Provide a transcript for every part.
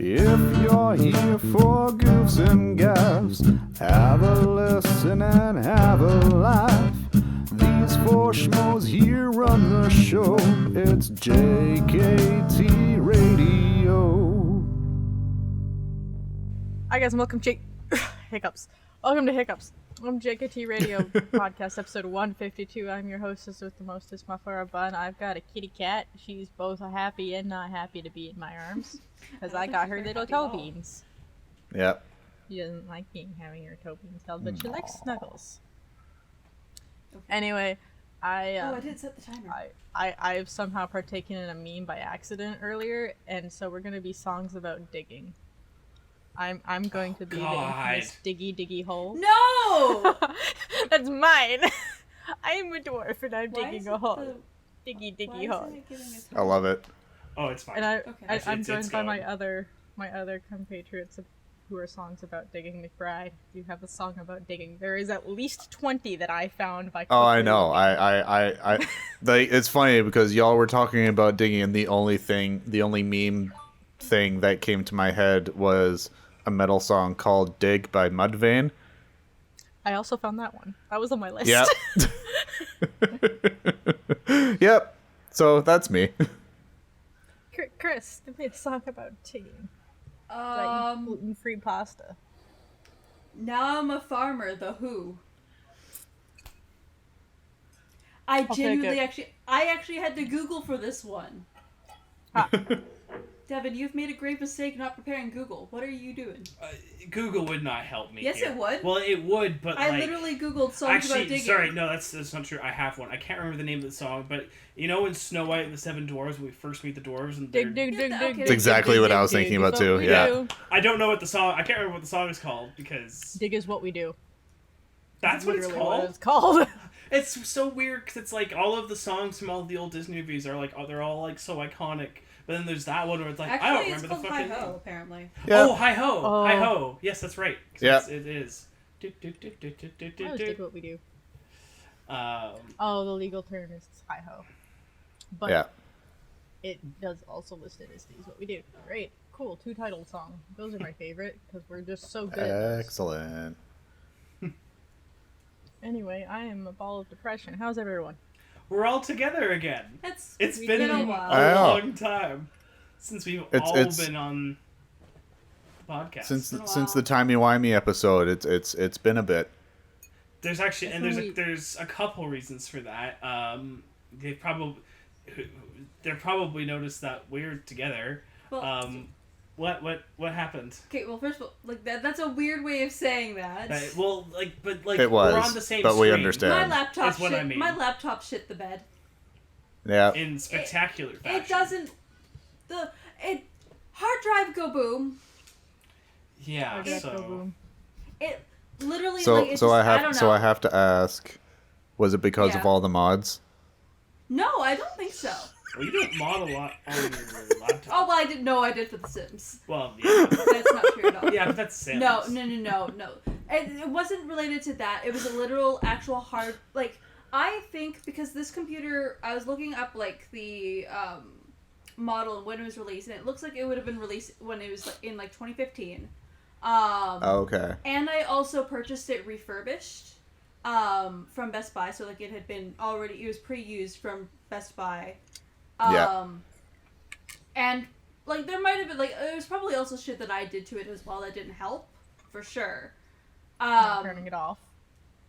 If you're here for goofs and gaffs, have a listen and have a laugh. These four schmoes here run the show. It's JKT Radio. Hi guys, and welcome Hiccups. Welcome to Hiccups. Welcome to JKT Radio Podcast episode 152. I'm your hostess with the mostest, Muffara Bun. I've got a kitty cat. She's both happy and not happy to be in my arms. Because I got her little toe beans. Yep. She doesn't like having her toe beans held, but she likes snuggles. Okay. Anyway, I did set the timer. I've somehow partaken in a meme by accident earlier, and so we're gonna be songs about digging. I'm going to be the infamous Diggy Diggy Hole. No! That's mine. I'm a dwarf and I'm digging a hole. Diggy Diggy Hole. I love it. Oh, it's fine. And I'm joined by my other compatriots who are songs about digging. McBride, you have a song about digging. There is at least 20 that I found by. Oh, I know. I like, it's funny because y'all were talking about digging, and the only meme thing that came to my head was a metal song called "Dig" by Mudvayne. I also found that one. That was on my list. Yep. Yep. So that's me. Chris, give me a song about digging. Gluten-free pasta. Now I'm a farmer. The Who. I actually had to Google for this one. Ah. Devin, you've made a great mistake not preparing Google. What are you doing? Google would not help me. Yes, here. it would. Well, it would, but I literally Googled songs about digging. Sorry, no, that's not true. I have one. I can't remember the name of the song, but you know in Snow White and the Seven Dwarfs, when we first meet the dwarves and dig. That's exactly what I was thinking about too. Yeah. I don't know what the song. I can't remember what the song is called because dig is what we do. That's what it's called. What it's called. It's so weird because it's like all of the songs from all of the old Disney movies are like they're all like so iconic. But then there's that one where it's like actually, I don't remember the fucking Hi-Ho, name. apparently. Yeah. Oh, Hi-Ho. Oh. Hi-Ho. Yes, that's right. Yeah. It is. I always dig what we do. The legal term is hi-ho. But Yeah. it does also list it as these what we do. Great. Cool. 2 title song. Those are my favorite because we're just so good at those. Excellent. Anyway, I am a ball of depression. How's everyone? We're all together again. It's been a long time since we've all been on the podcast. Since the timey-wimey episode, it's been a bit. There's actually there's a couple reasons for that. They're probably noticed that we're together. Well, what happened? Okay, well, first of all, like that's a weird way of saying that. It was, we're on the same but we screen. understand. My laptop shit the bed. Yeah. In spectacular fashion. It doesn't. Hard drive go boom. Yeah. So. It literally. I have to ask, was it because of all the mods? No, I don't think so. Well, you don't mod a lot on your laptop. Oh, well, I didn't know I did for The Sims. Well, yeah. That's not true at all. Yeah, but that's Sims. No. It wasn't related to that. It was a literal, actual hard, like, I think because this computer, I was looking up, like, the model and when it was released, and it looks like it would have been released when it was like, in, like, 2015. Okay. And I also purchased it refurbished from Best Buy, so, like, it was pre-used from Best Buy. And, like, there might have been, like, there was probably also shit that I did to it as well that didn't help, for sure. Not turning it off.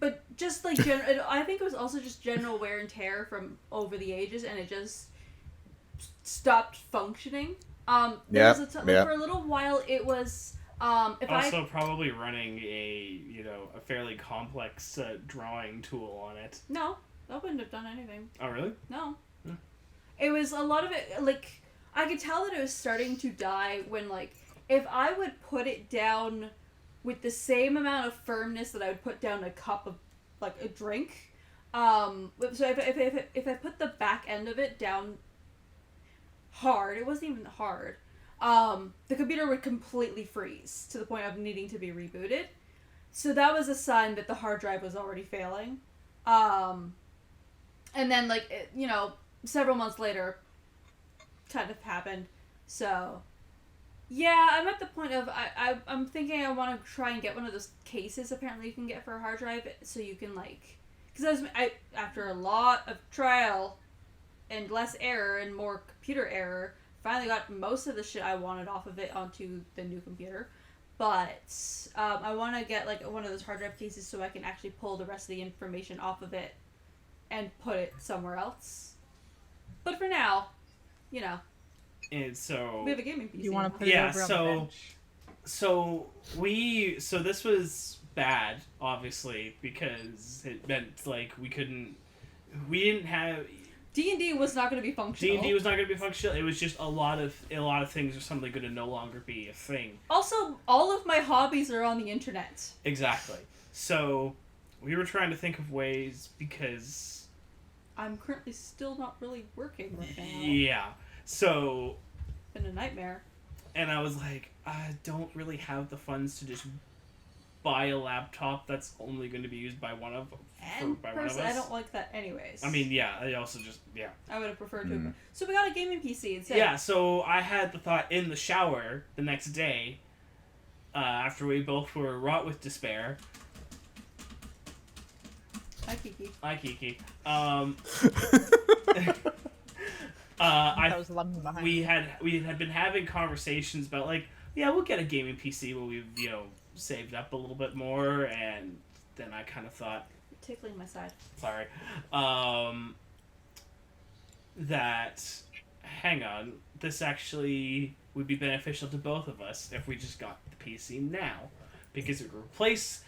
But just, like, I think it was also just general wear and tear from over the ages, and it just stopped functioning. For a little while, it was, probably running a fairly complex drawing tool on it. No, that wouldn't have done anything. Oh, really? No. It was a lot of it, like, I could tell that it was starting to die when, like, if I would put it down with the same amount of firmness that I would put down a cup of, like, a drink, so if I put the back end of it down hard, it wasn't even hard, the computer would completely freeze to the point of needing to be rebooted. So that was a sign that the hard drive was already failing. And then, like, several months later, kind of happened. So, Yeah, I'm at the point of I'm thinking I want to try and get one of those cases apparently you can get for a hard drive, so you can like, because after a lot of trial and less error and more computer error, finally got most of the shit I wanted off of it onto the new computer. But I want to get like one of those hard drive cases so I can actually pull the rest of the information off of it and put it somewhere else. But for now, you know. And so we have a gaming PC. You want to put it over on the bench? So this was bad, obviously, because it meant like we didn't have D&D was not going to be functional. D&D was not going to be functional. It was just a lot of things are suddenly going to no longer be a thing. Also, all of my hobbies are on the internet. Exactly. So we were trying to think of ways, because I'm currently still not really working right now. Yeah. So it's been a nightmare. And I was like, I don't really have the funds to just buy a laptop that's only going to be used by one of us. I don't like that anyways. I mean, yeah, I also just, yeah. I would have preferred to. So we got a gaming PC instead. Yeah, so I had the thought in the shower the next day, after we both were wrought with despair. Hi, Kiki. Hi, Kiki. We had been having conversations about, like, yeah, we'll get a gaming PC when we've, saved up a little bit more, and then I kind of thought... You're tickling my side. Sorry. That, hang on, this actually would be beneficial to both of us if we just got the PC now, because it would replace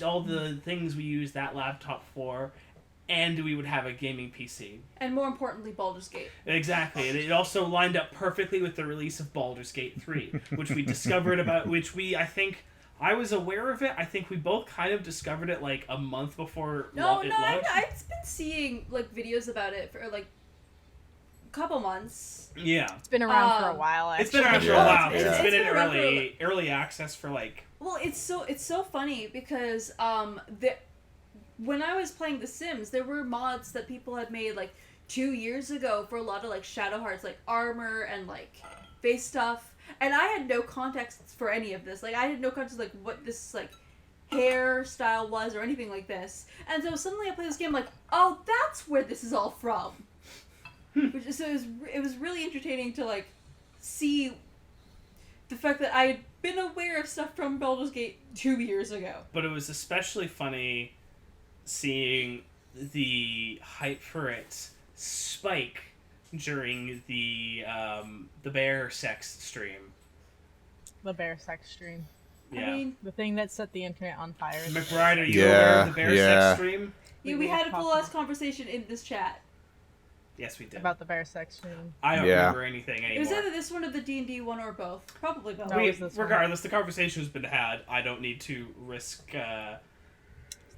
all the things we use that laptop for, and we would have a gaming PC. And more importantly, Baldur's Gate. Exactly. And it also lined up perfectly with the release of Baldur's Gate 3, which we discovered I think, I was aware of it. I think we both kind of discovered it like a month before it launched. I've been seeing like videos about it for like a couple months. Yeah. It's been around for a while, actually. It's been around for a while. It's been in early access for like... Well, it's so funny because when I was playing The Sims, there were mods that people had made like 2 years ago for a lot of like Shadow Hearts, like armor and like face stuff, and I had no context for any of this. Like I had no context like what this like hairstyle was or anything like this. And so suddenly I play this game like, oh, that's where this is all from. So it was really entertaining to like see the fact that I had been aware of stuff from Baldur's Gate 2 years ago. But it was especially funny seeing the hype for it spike during the bear sex stream. The bear sex stream. Yeah. I mean, the thing that set the internet on fire. McBride, are you aware of the bear sex stream? Yeah, we had a full ass conversation in this chat. Yes, we did. About the bear sex stream. I don't remember anything anymore. It was either this one or the D&D one or both. Probably both. Regardless, the conversation has been had. I don't need to risk the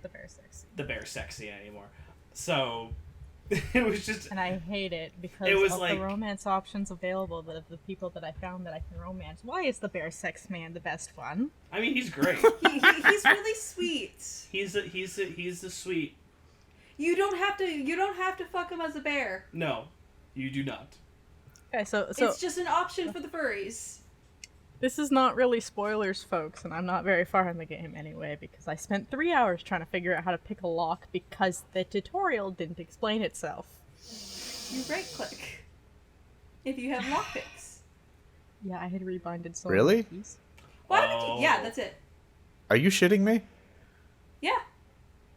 bear sexy. The bear sexy anymore. So it was just... And I hate it because it was of like, the romance options available, the people that I found that I can romance. Why is the bear sex man the best one? I mean, he's great. He's really sweet. He's the sweet. You don't have to fuck him as a bear. No, you do not. Okay, so it's just an option for the furries. This is not really spoilers, folks, and I'm not very far in the game anyway, because I spent 3 hours trying to figure out how to pick a lock because the tutorial didn't explain itself. You right-click if you have lockpicks. Yeah, I had rebinded so really? many keys. Why would you? Yeah, that's it. Are you shitting me? Yeah.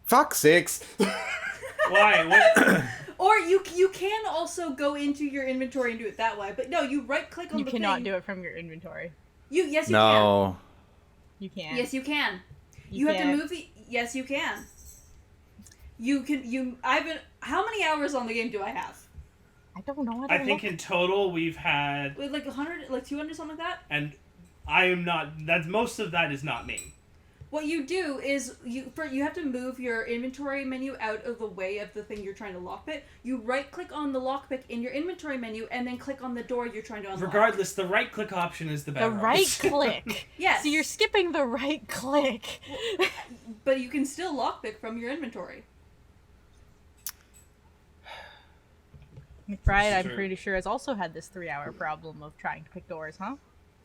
Fuck sakes. Why? What? Or you can also go into your inventory and do it that way, but no, you right-click on the thing. You cannot do it from your inventory. Yes, you can. You can. Yes, you can. You have to move the... Yes, you can. How many hours on the game do I have? I don't know. I think in total we've had... Like 100, like 200, something like that? And I am not... Most of that is not me. What you do is you have to move your inventory menu out of the way of the thing you're trying to lockpick. You right-click on the lockpick in your inventory menu and then click on the door you're trying to unlock. Regardless, the right-click option is the better option. The right-click? Yes. So you're skipping the right-click. But you can still lockpick from your inventory. McBride, I'm pretty sure, has also had this 3-hour problem of trying to pick doors, huh?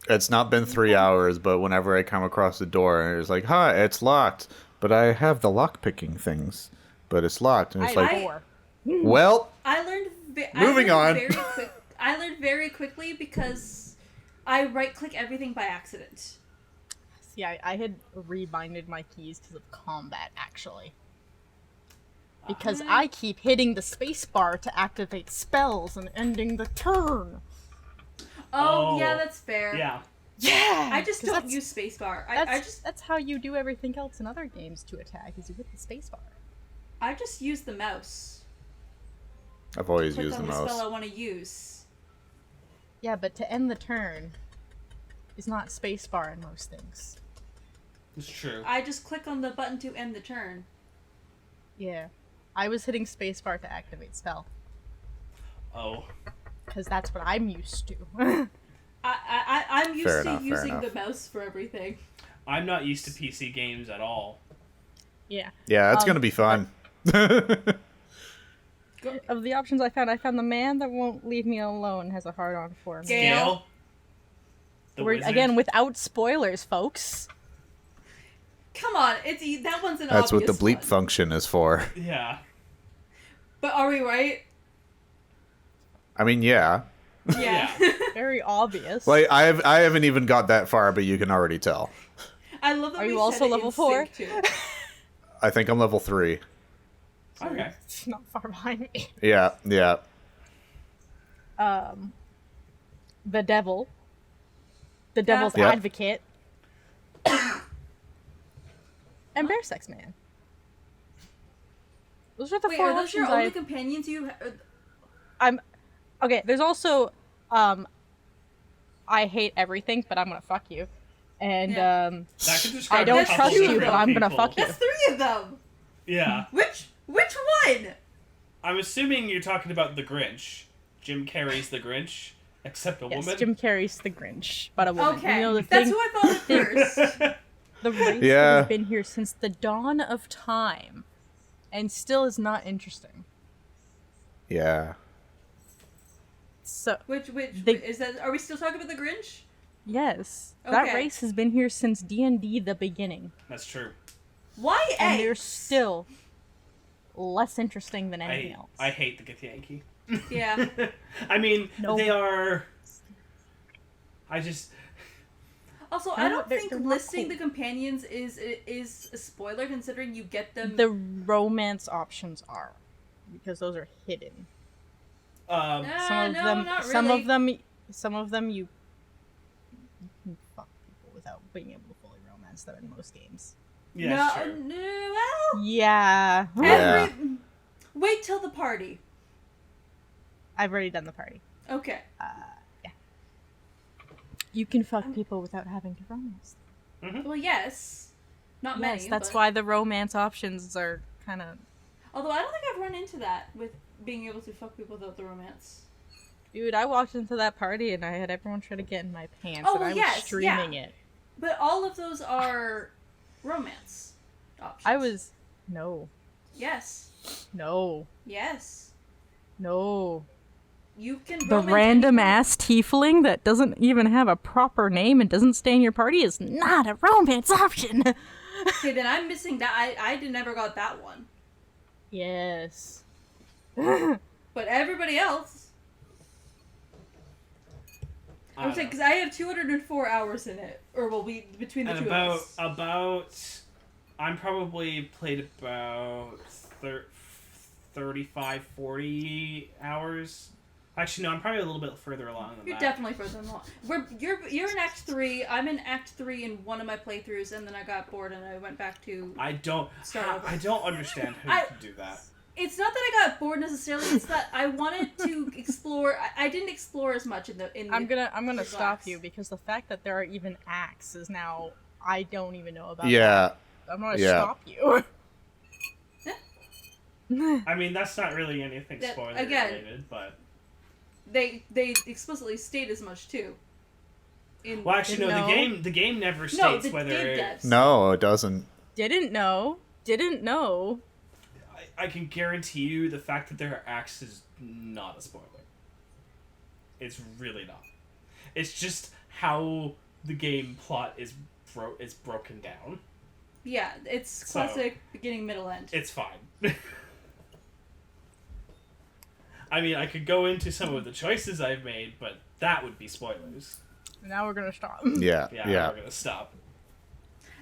It's not been 3 hours, but whenever I come across the door and it's like, "Hi, it's locked," but I have the lock picking things, but it's locked, and it's I like, had 4. well, I learned. Moving on. I learned very quickly because I right click everything by accident. See, I had rebinded my keys because of combat, actually. Because I keep hitting the spacebar to activate spells and ending the turn. Oh, Oh. yeah, that's fair. Yeah. Yeah! I just 'cause don't that's- use spacebar. That's how you do everything else in other games to attack, is you hit the spacebar. I just use the mouse. I've always Click used the on the spell I mouse. want to use. Yeah, but to end the turn is not spacebar in most things. It's true. I just click on the button to end the turn. Yeah. I was hitting spacebar to activate spell. Oh. Because that's what I'm used to. I'm used Fair to enough, fair using enough. the mouse for everything. I'm not used to PC games at all. Yeah. Yeah, it's Um, gonna be fun. Of the options I found the man that won't leave me alone has a hard on for me. Gale. Gale. The We're, wizard. again, without spoilers, folks. Come on, that one's an That's what the obvious bleep one. function is for. Yeah. But are we right? I mean, yeah. Yeah. Very obvious. Like I haven't even got that far, but you can already tell. I love that Are we you said also it level in 4? sync, too. I think I'm level 3. Okay. It's not far behind me. Yeah, yeah. The devil. The devil's Yeah. advocate. And bear sex man. Those are the Wait, 4 are those your options only I... companions you... I'm... Okay, there's also, I hate everything, but I'm gonna fuck you. And, Yeah. That could describe I don't a couple trust you, different but I'm gonna people. fuck you. That's 3 of them! Yeah. Which one? I'm assuming you're talking about the Grinch. Jim Carrey's the Grinch, except a Yes, woman. Jim Carrey's the Grinch, but a woman. Okay, You know, the that's thing, who I thought at first. the race Yeah. that has been here since the dawn of time, and still is not interesting. Yeah. So, Which They- is that? Are we still talking about the Grinch? yes, that Okay. race has been here since D&D the beginning, That's true. Why and they're eggs? still less interesting than anything else. I hate the Githyanki. Yeah. I mean, No. they are. I just. Also, No, I don't they're think not listing cool. the companions is a spoiler considering you get them. The romance options are, because those are hidden. Um, no, not really. Some of them you can fuck people without being able to fully romance them in most games. yeah, no, it's true. no, well, Yeah. Yeah. wait till the party. I've already done the party. Okay. You can fuck people without having to romance them. Well, yes. Not many. Yes, that's but- why the romance options are kind of... Although I don't think I've run into that with being able to fuck people without the romance. Dude, I walked into that party and I had everyone try to get in my pants Oh, and well, I was yes, streaming yeah. it. But all of those are romance options. I was... No. Yes. No. Yes. No. You can. The romance random anyone. ass tiefling that doesn't even have a proper name and doesn't stay in your party is not a romance option. Okay, then I'm missing that. I never got that one. Yes. But everybody else. I I'm don't saying know. because I have 204 hours in it, or will be between the And two of us. about. I'm probably played about 35, 40 hours. Actually, no, I'm probably a little bit further along than You're that. definitely further along. You're in Act 3. I'm in Act 3 in one of my playthroughs, and then I got bored and I went back to. I don't understand how I- you can do that. It's not that I got bored necessarily. It's that I wanted to explore. I didn't explore as much in the. I'm gonna Relax. stop you because the fact that there are even acts is now I don't even know about. Yeah. that. I'm gonna Yeah. stop you. I mean, that's not really anything That- spoiler again- related, but They explicitly state as much too. In well, actually, no. No. The game never no, states the whether game devs. No, it doesn't. Didn't know. I can guarantee you the fact that there are acts is not a spoiler. It's really not. It's just how the game plot is broken down. Yeah, it's classic beginning, middle, end. It's fine. I mean, I could go into some of the choices I've made, but that would be spoilers. Now we're gonna stop. Yeah, Yeah, yeah. we're gonna stop.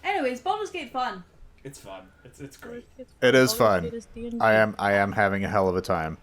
Anyways, Baldur's Gate fun. It's fun. It's great. It is fun. It is D&D. I am having a hell of a time.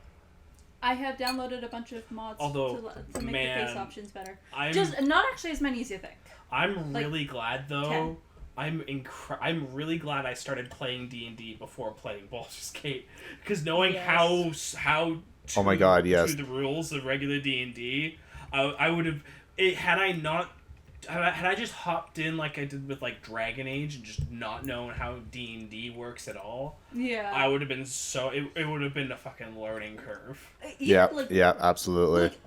I have downloaded a bunch of mods to make the face options better. Just not actually as many as you think. I'm like, really glad though. 10. I'm really glad I started playing D&D before playing Baldur's Gate, because knowing Yes. how Oh my God, yes. to the rules of regular D&D, I would have had I just hopped in like I did with like Dragon Age and just not known how D&D works at all. Yeah. I would have been it would have been a fucking learning curve. Yeah, yeah, absolutely. Like,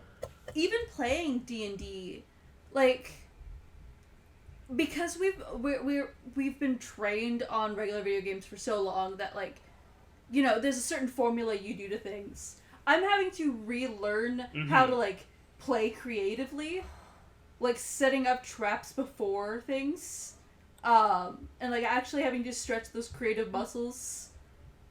even playing D&D, like, because we've been trained on regular video games for so long that, like, you know, there's a certain formula you do to things. I'm having to relearn how to, like, play creatively, like setting up traps before things, and like actually having to stretch those creative muscles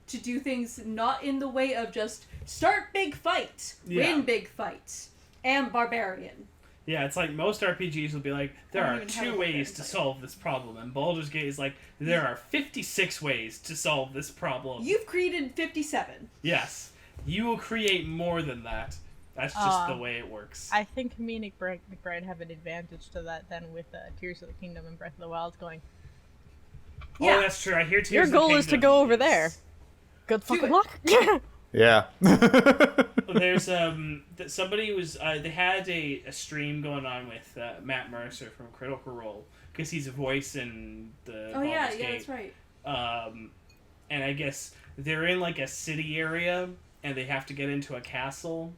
to do things not in the way of just start big fight, win big fight, and barbarian. Yeah, it's like most RPGs will be like, there I don't are even have 2 a ways to fight. solve this problem, and Baldur's Gate is like, there are 56 ways to solve this problem. You've created 57. Yes. You will create more than that. That's just the way it works. I think me and McBride have an advantage to that then with Tears of the Kingdom and Breath of the Wild going, Oh, Yeah. that's true. I hear Tears your of the goal is to Kingdom go over there. Good Do fucking it. luck. Yeah. There's somebody was they had a stream going on with Matt Mercer from Critical Role, because he's a voice in the Oh yeah, Baldur's yeah, Gate. that's right. And I guess they're in like a city area and they have to get into a castle.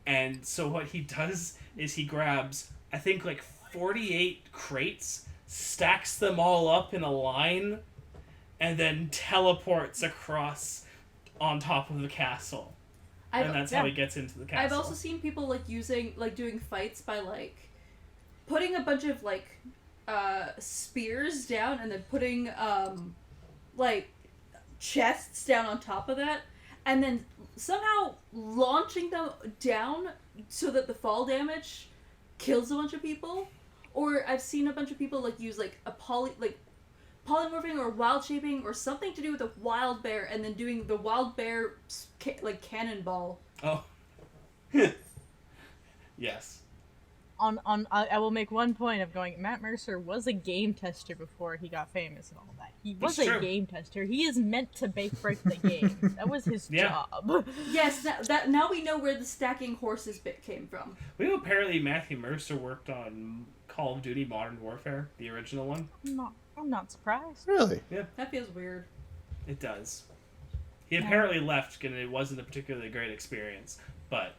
And so what he does is he grabs, I think, like 48 crates, stacks them all up in a line, and then teleports across on top of the castle. And that's how he gets into the castle. I've also seen people like doing fights by like putting a bunch of like spears down and then putting like chests down on top of that, and then somehow launching them down so that the fall damage kills a bunch of people. Or I've seen a bunch of people like use like a polymorphing or wild shaping or something to do with a wild bear, and then doing the wild bear like cannonball. Oh. Yes. I will make one point of going, Matt Mercer was a game tester before he got famous and all that. He was It's a true. game tester. He is meant to break the game. That was his Yeah. job. Yes, that now we know where the stacking horses bit came from. We know apparently Matthew Mercer worked on Call of Duty Modern Warfare, the original one. I'm not surprised. Really? That feels weird. It does. He apparently left and it wasn't a particularly great experience, but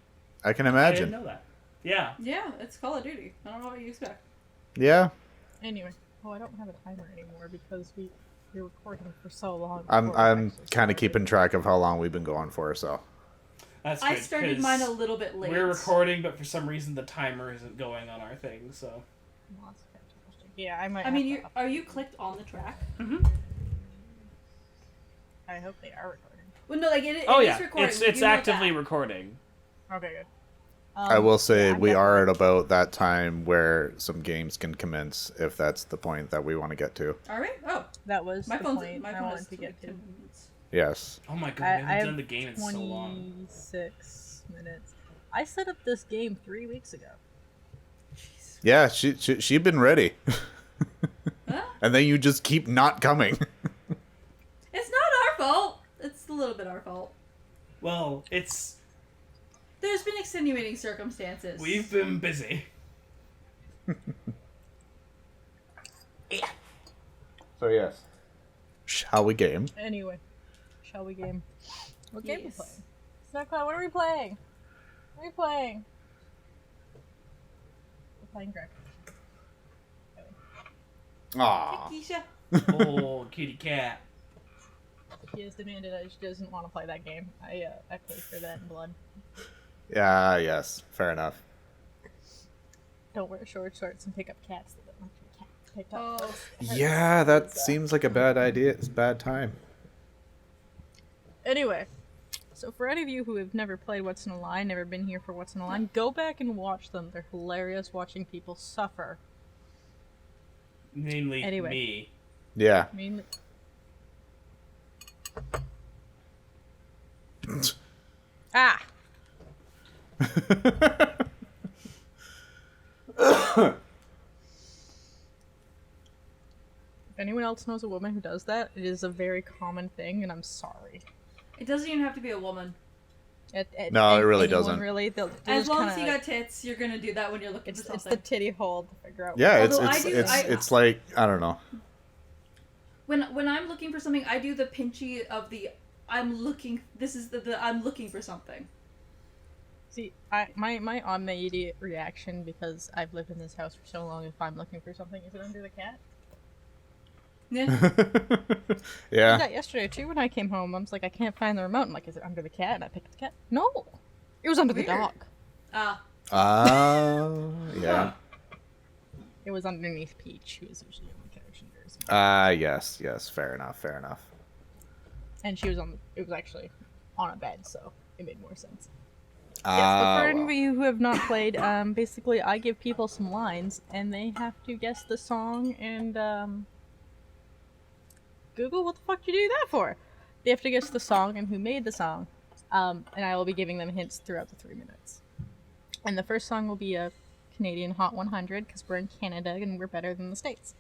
I can I didn't imagine. know that. Yeah. Yeah, it's Call of Duty. I don't know what you expect. Yeah. Anyway, I don't have a timer anymore because we're recording for so long. I'm before it actually kind started. of keeping track of how long we've been going for, so. That's I good, started 'cause mine a little bit late. We're recording, but for some reason the timer isn't going on our thing, so. Well, that's fantastic. Yeah, I might. I mean, have to are you clicked on the track? I hope they are recording. Well, no, like it Oh is yeah, recording. it's You know actively that. recording. Okay, good. I will say I'm we definitely- are at about that time where some games can commence, if that's the point that we want to get to. Are we? Oh, That was my the phone's point my I phone wanted is to get to. 10 minutes. Yes. Oh my god, I we haven't have done the game in so long. 26 minutes. I set up this game 3 weeks ago. Jeez. Yeah, she'd been ready. Huh? And then you just keep not coming. It's not our fault. It's a little bit our fault. Well, it's There's been extenuating circumstances. we've been busy. So yes. Shall we game? Anyway, shall we game? What game are we Yes. playing? Snowcloud, what are we playing? What are we playing? We're playing Greg. Aw. Keisha. Oh, kitty cat. She has demanded that she doesn't want to play that game. I played for that in blood. Yeah, yes. Fair enough. don't wear short shorts and pick up cats that don't get picked up. Oh. Yeah, that seems like a bad idea. It's a bad time. Anyway, so for any of you who have never played What's in a Line, never been here for What's in a Line, go back and watch them. They're hilarious watching people suffer. Namely, Anyway. me. Yeah. I mean, ah! If anyone else knows a woman who does that, it is a very common thing, and I'm sorry. It doesn't even have to be a woman. No, it really anyone, doesn't. Really, they'll As just long kinda as you like- got tits, you're gonna do that when you're looking it's for the something. titty hole to figure out. Yeah, Although it's like, I don't know. When I'm looking for something, I do the pinchy of the I'm looking. This is the I'm looking for something. See, my immediate reaction, because I've lived in this house for so long, if I'm looking for something, is it under the cat? Yeah. I did Yeah. that yesterday too when I came home. I was like, I can't find the remote. I'm like, is it under the cat? And I picked the cat. No! It was under Weird. the dog. Ah. Yeah. It was underneath Peach, who is usually on the couch in Jersey. Yes, fair enough. And she was it was actually on a bed, so it made more sense. Yes, but Ah, for any well. of you who have not played, basically I give people some lines, and they have to guess the song, and, Google, what the fuck you do that for? They have to guess the song and who made the song, and I will be giving them hints throughout the 3 minutes. And the first song will be a Canadian Hot 100, because we're in Canada and we're better than the States.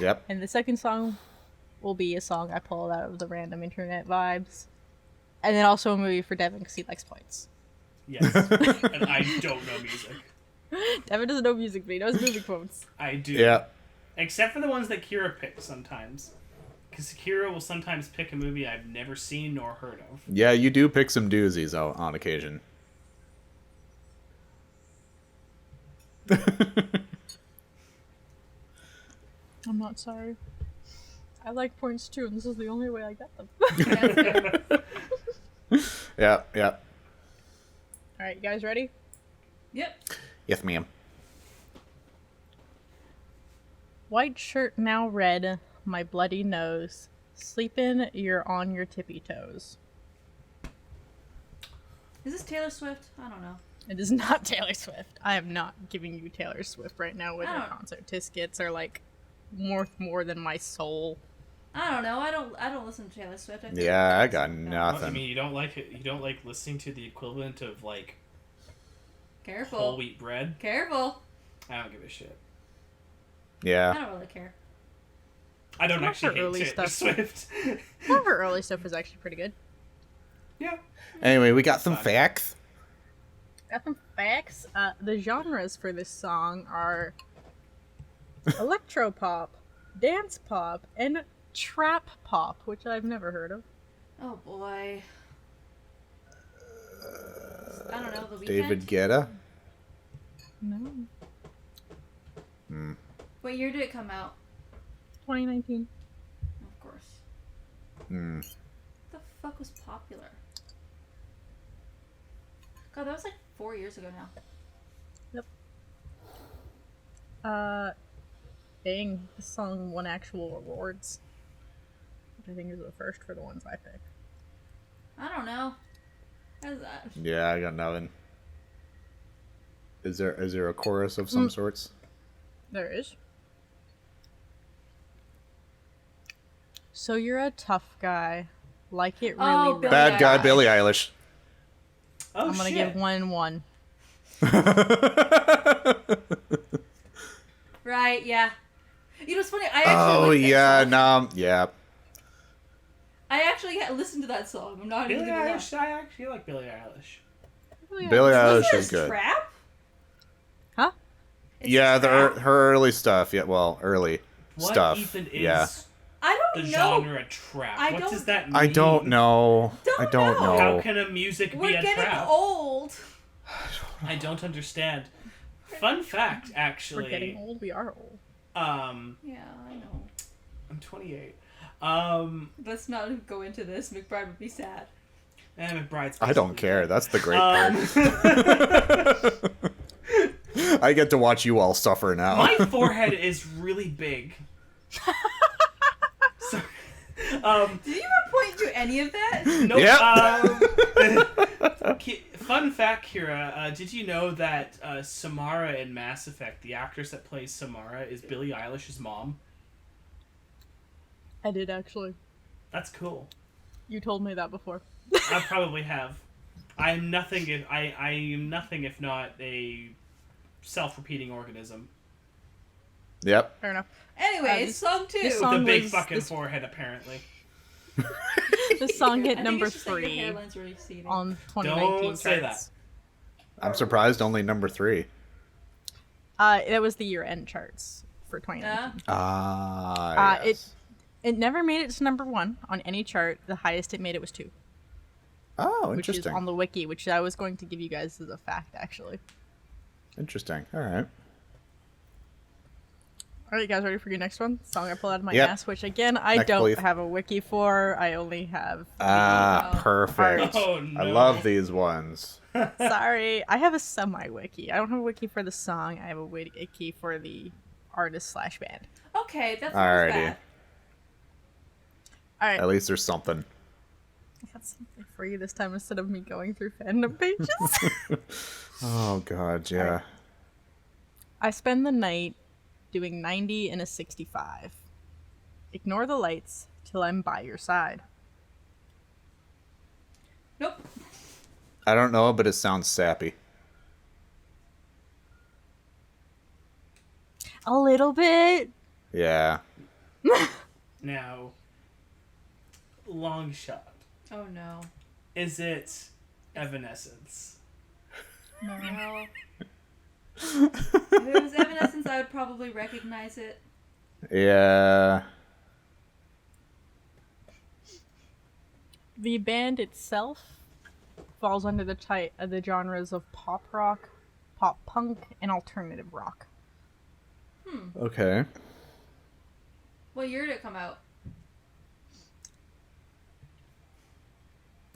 Yep. And the second song will be a song I pulled out of the random internet vibes. And then also a movie for Devin, because he likes points. Yes. And I don't know music. Devin doesn't know music, but he knows movie quotes. I do. Yeah. Except for the ones that Kira picks sometimes. Because Kira will sometimes pick a movie I've never seen nor heard of. Yeah, you do pick some doozies on occasion. I'm not sorry. I like points too, and this is the only way I get them. Yeah. Alright, you guys ready? Yep. Yes, ma'am. White shirt now red, my bloody nose. Sleepin', you're on your tippy toes. Is this Taylor Swift? I don't know. It is not Taylor Swift. I am not giving you Taylor Swift right now with I her don't- concert tickets are like more than my soul. I don't know. I don't listen to Taylor Swift. I feel Yeah, like I got What, you nothing. mean you don't like it? You don't like listening to the equivalent of like Careful. whole wheat bread? Careful. I don't give a shit. I Yeah. don't really care. I don't Some of actually her hate early Taylor stuff. Swift. Some of her early stuff was actually pretty good. Yeah. Anyway, we got some Fine. facts. Got some facts. The genres for this song are electropop, dance pop, and trap pop, which I've never heard of. Oh boy. I don't know. The Weeknd. David Guetta. No. What year did it come out? 2019. Of course. Hmm. What the fuck was popular? God, that was like 4 years ago now. Dang, this song won actual awards. Which I think is the first for the ones I picked. I don't know. How's that? Yeah, I got nothing. Is there a chorus of some sorts? There is. So you're a tough guy. Like it really Oh, rough. Billie Bad guy, Eilish. Billie Eilish. Oh I'm gonna shit. give 1-1. Right, yeah. You know, it's funny. I actually Oh like that yeah, song. no, yeah. I actually listened to that song. I'm not Billie even gonna lie. Eilish. I actually like Billie Eilish. Billie Was Eilish that is good. Trap? Huh? It's Yeah, trap? her early stuff. Yeah, well, early What stuff. even is Yeah. I the don't know. genre trap? I What don't- does that mean? I don't know. I Don't don't know. know. How can a music We're be a getting trap? old. I don't understand. Fun fact, We're actually. getting old. We are old. Yeah, I know. I'm 28. Let's not go into this. McBride would be sad. McBride's. I don't care. That's the great Um, part. I get to watch you all suffer now. My forehead is really big. So, Did you ever point to any of that? nope. Yep. Fun fact, Kira. Did you know that Samara in Mass Effect, the actress that plays Samara, is Billie Eilish's mom? I did actually. That's cool. You told me that before. I probably have. I am nothing if not a self-repeating organism. Yep. Fair enough. Anyways, song 2. this The song big was- fucking this- forehead, apparently. This song hit I think number it's just that your 3 hairline's receding. on 2019 Don't say charts. I'm surprised only number 3. That was the year-end charts for 2019. Yes. It never made it to number 1 on any chart. The highest it made it was 2, Oh, which is interesting. on the wiki, which I was going to give you guys as a fact, actually. Interesting. All right. All right, you guys ready for your next one? Song I pulled out of my Yep. ass, which again I Next, don't please. have a wiki for. I only have. Perfect. Oh, no. I love these ones. Sorry, I have a semi-wiki. I don't have a wiki for the song. I have a wiki for the artist/band. Okay, that's not Alrighty. bad. All right, At least there's something. I got something for you this time instead of me going through fandom pages. Oh god, yeah. I spend the night doing 90 and a 65. Ignore the lights till I'm by your side. Nope. I don't know, but it sounds sappy. A little bit. Yeah. Now, long shot. Oh no. Is it Evanescence? No. If it was Evanescence, I would probably recognize it. Yeah. The band itself falls under the genres of pop rock, pop punk, and alternative rock. Okay. What year did it come out?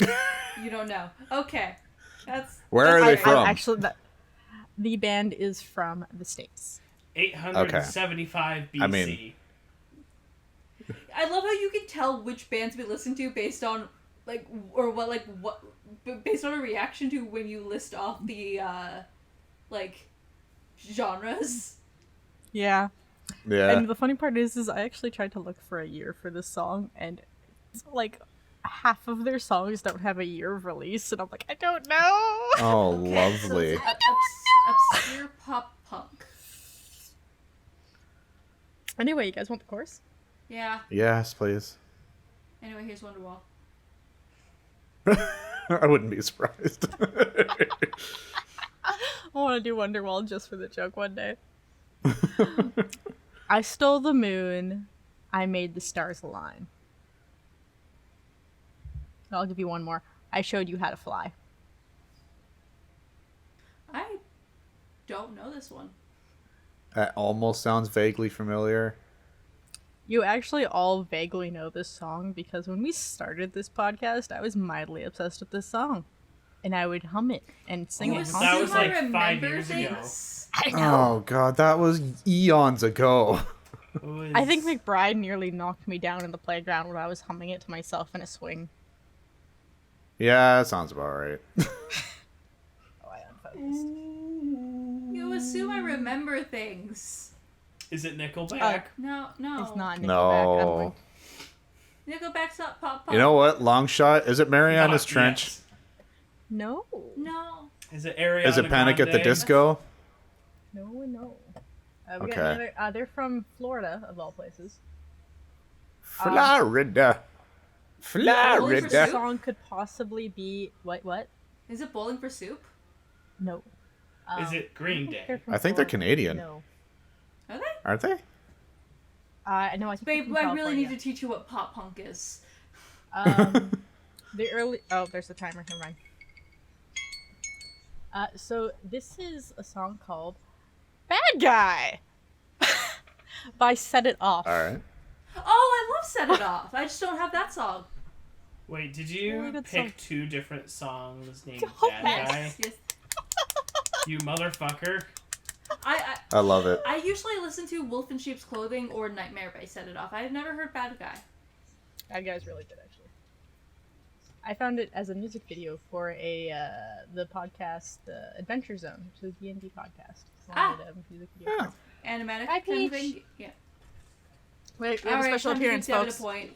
You don't know. Okay. That's Where are they from? Actually, the band is from the States. 875 BC. I mean- I love how you can tell which bands we listen to based on based on a reaction to when you list off the genres. Yeah. Yeah. And the funny part is I actually tried to look for a year for this song, and it's like half of their songs don't have a year of release, and I'm like, I don't know. Oh, Okay, lovely. So it's obscure pop punk. Anyway, you guys want the chorus? Yeah. Yes, please. Anyway, here's Wonderwall. I wouldn't be surprised. I want to do Wonderwall just for the joke one day. I stole the moon. I made the stars align. I'll give you one more. I showed you how to fly. I don't know this one. That almost sounds vaguely familiar. You actually all vaguely know this song because when we started this podcast, I was mildly obsessed with this song. And I would hum it and sing You it that was constantly. like 5 remember years ago. things. I know. Oh god, that was eons ago. It was- I think McBride nearly knocked me down in the playground when I was humming it to myself in a swing. Yeah, that sounds about right. Oh, I unfocused. You assume I remember things. Is it Nickelback? No. It's not Nickelback. No. Nickelback's not pop punk. You know what? Long shot. Is it Mariana's Not Trench? yet. No. No. Is it Ariana Is it Panic at the Grande? Disco? No. We got Okay. another, they're from Florida, of all places. Florida. This Florida. song could possibly be... What? Is it Bowling for Soup? No. Is it Green Day? from I think they're Florida. Canadian. No. Are they? Aren't they? No, I think they're Babe, from I really need California. to teach you what pop punk is. The early... Oh, there's the timer. Never mind. So this is a song called Bad Guy by Set It Off. All right. Oh, I love Set It Off. I just don't have that song. Wait, did Really you good pick song. 2 different songs named Oh, Bad Guy? Yes. You motherfucker. I love it. I usually listen to Wolf in Sheep's Clothing or Nightmare by Set It Off. I've never heard Bad Guy. That guy's really good, actually. I found it as a music video for the podcast Adventure Zone, which is a D&D podcast. So I did a music video. Yeah. Animatic Hi, kind of Peach. thing. Yeah. Wait, we have a special appearance, folks. Point.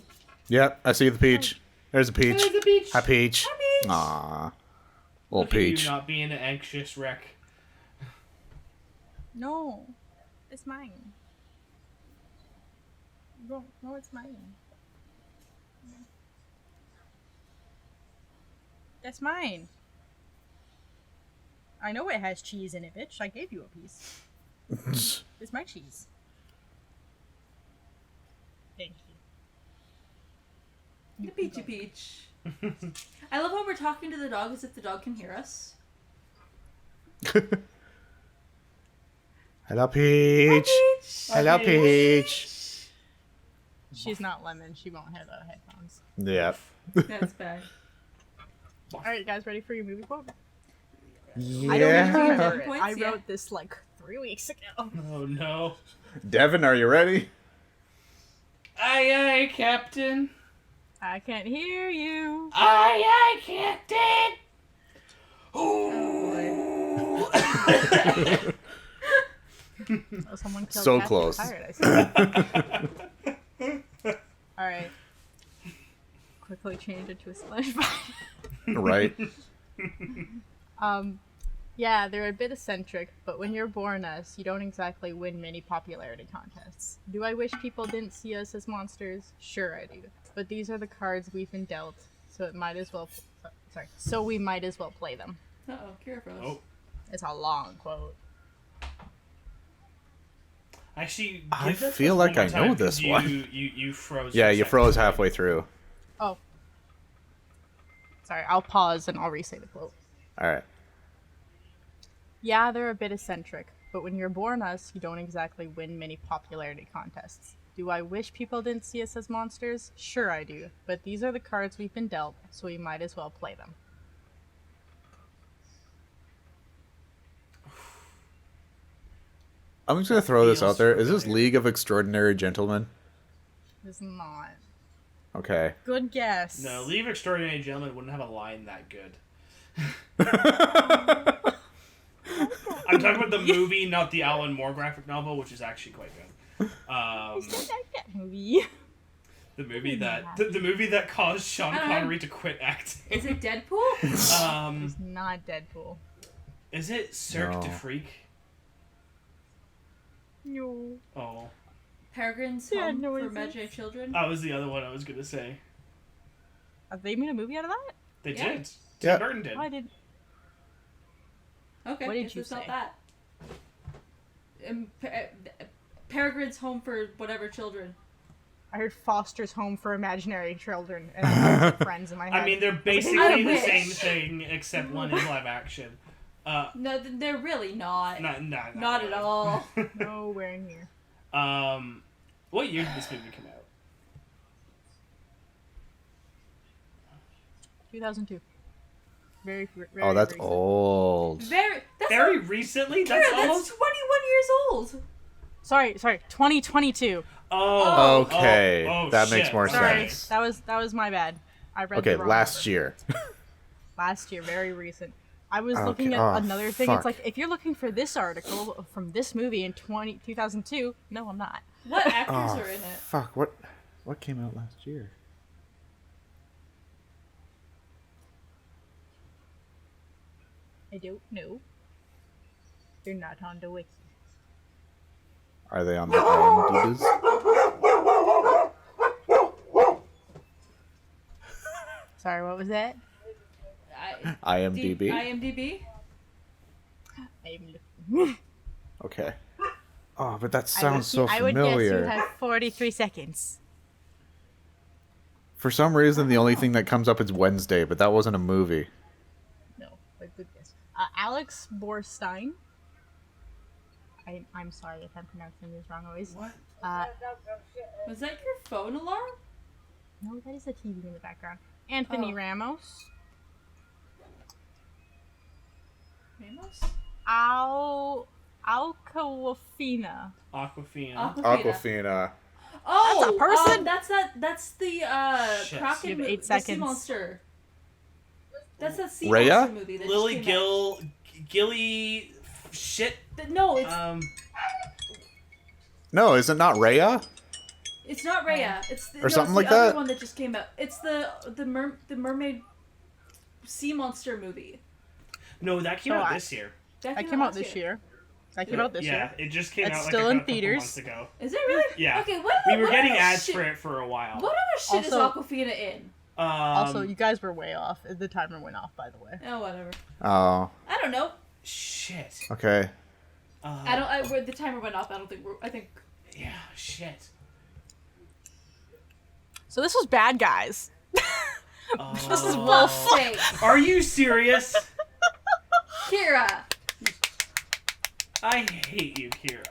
Yep, I see the peach. There's a peach. There's the peach. Hi, peach. Hi, Peach. Aww. Little Look at you peach. not being an anxious wreck. No, it's mine. No, it's mine. That's mine. I know it has cheese in it, bitch. I gave you a piece. It's my cheese. Thank you. The Peachy Peach. I love how we're talking to the dog as if the dog can hear us. Hello, peach. Hello, peach. She's not lemon. She won't have headphones. Yep. That's bad. All right, guys, ready for your movie quote? Yeah. I don't remember it. Points, I yeah. wrote this like 3 weeks ago. Oh no. Devin, are you ready? Aye aye, Captain. I can't hear you. Aye aye, Captain. Ooh. Oh, someone killed So Captain close. Pirate, I see. All right. Quickly change it to a SpongeBob. Right. Yeah, they're a bit eccentric, but when you're born us, you don't exactly win many popularity contests. Do I wish people didn't see us as monsters? Sure I do. But these are the cards we've been dealt, so it might as well so we might as well play them. Uh-oh, Kira froze. Oh. It's a long quote. Actually, I give that to feel us like one I more know time, this 'cause one. You froze. Yeah, for a you second. froze halfway through. Oh. Sorry, I'll pause and I'll re-say the quote. Alright. Yeah, they're a bit eccentric, but when you're born us, you don't exactly win many popularity contests. Do I wish people didn't see us as monsters? Sure I do, but these are the cards we've been dealt, so we might as well play them. I'm just gonna throw this feels out there. Is this familiar. League of Extraordinary Gentlemen? It's not. Okay. Good guess. No, Leave Extraordinary Gentlemen wouldn't have a line that good. I'm talking about the movie, not the Alan Moore graphic novel, which is actually quite good. I like that movie. The movie that caused Sean Connery to quit acting. Is it Deadpool? It's not Deadpool. Is it Cirque No. du Freak? No. Oh, Peregrine's Yeah, Home no, for it's- Imaginary Children? that was the other one I was gonna say. Have they made a movie out of that? They Yeah. did. Yeah. Tim Burton did. Oh, I did. Okay, What did guess you it's not say? that. Peregrine's Home for whatever children. I heard Foster's Home for Imaginary Children, and I had Friends in my head. I mean, they're I basically the wish. same thing, except one is live action. No, they're really not. Not at all. Nowhere near. What year did this movie come out? 2002. Very, Oh, that's recent. old. That's Very recently? Kira, That's that's almost... 21 years old. Sorry, 2022. Oh. Okay, oh, that makes shit. more Sorry, sense. that was my bad. I read Okay, the wrong last number. year. Last year, very recent. I was Okay, looking at oh, another thing. fuck. It's like, if you're looking for this article from this movie in 2002, no, I'm not. What actors Oh, are in it? fuck. What came out last year? I don't know. They're not on the wiki. Are they on the IMDb's? Sorry, what was that? IMDb? IMDb? I'm looking. Okay. Oh, but that I would sounds so I would guess you familiar. have 43 seconds. For some reason, the only thing that comes up is Wednesday, but that wasn't a movie. No, but good guess. Alex Borstein. I'm sorry if I'm pronouncing this wrong always. What? Was that your phone alarm? No, that is a TV in the background. Anthony Oh. Ramos. Ramos? Aquafina. Aquafina. Aquafina. Oh, That's a person? That's the Shit. You Kraken have movie, 8 the sea seconds. monster. That's that sea Rhea? monster movie. That Lily just came out. Gilly. Shit. No, No, is it not Rhea? it's not Rhea. It's Or something it's like the other that? one that just came out. It's the mermaid sea monster movie. No, that came So out I- this year. That came out last this year. That came out this Yeah, year. it just came It's out like still a in couple theaters. months ago. Is it really? Yeah. Okay, what We were what getting other ads shit, for it for a while. What other shit is Also- Aquafina in? Also, you guys were way off. The timer went off, by the way. Oh, whatever. Oh, I don't know. Shit. okay. The timer went off. I think. Yeah, shit. So this was Bad Guys. This is Oh. bullshit. Are you serious? Kira. I hate you, Kira.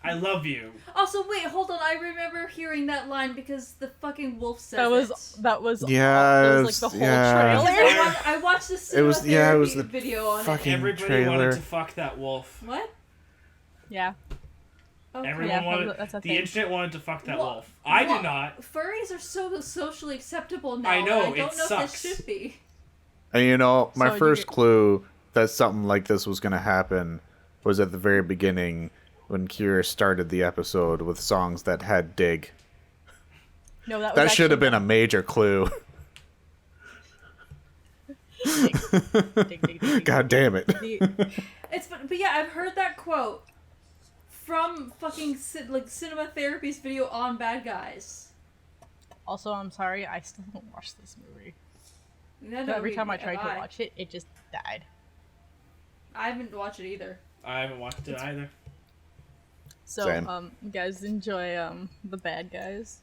I love you. Also, wait, hold on. I remember hearing that line because the fucking wolf says That was it. that was Yes, like the whole yeah. trailer. I watched the It was- yeah, it was therapy the video on fucking- it. Everybody trailer. wanted to fuck that wolf. What? Yeah. Okay. Everyone Yeah, wanted. that's a The thing. internet wanted to fuck that Wha- wolf. I wha- did not. Furries are so socially acceptable now. I know, and I don't it know sucks. if they should be. And you know, my So first clue that something like this was going to happen was at the very beginning when Kira started the episode with songs that had dig. No, that was That should have actually- been a major clue. Dig, dig, dig. God damn it. But yeah, I've heard that quote from fucking cinema therapy's video on Bad Guys. Also, I'm sorry, I still haven't watched this movie. No, Every time I tried to watch it, it just died. I haven't watched it either. I haven't watched it either. So, Same. you guys enjoy the Bad Guys.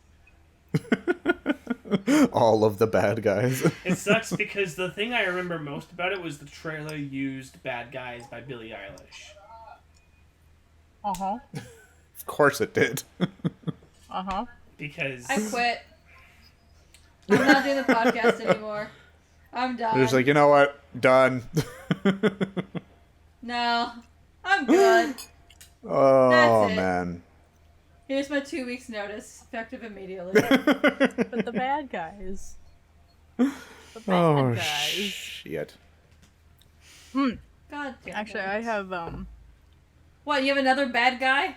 All of the bad guys. It sucks because the thing I remember most about it was the trailer used "Bad Guys" by Billie Eilish. Uh huh. Of course it did. Uh huh. Because I quit. I'm not doing the podcast anymore. I'm done. They're just like, you know what? Done. No, I'm good. Oh, That's it. man. Here's my 2 weeks notice, effective immediately. But the Bad Guys. The Bad Oh, Guys. shit. God damn Actually, it. I have What, you have another bad guy?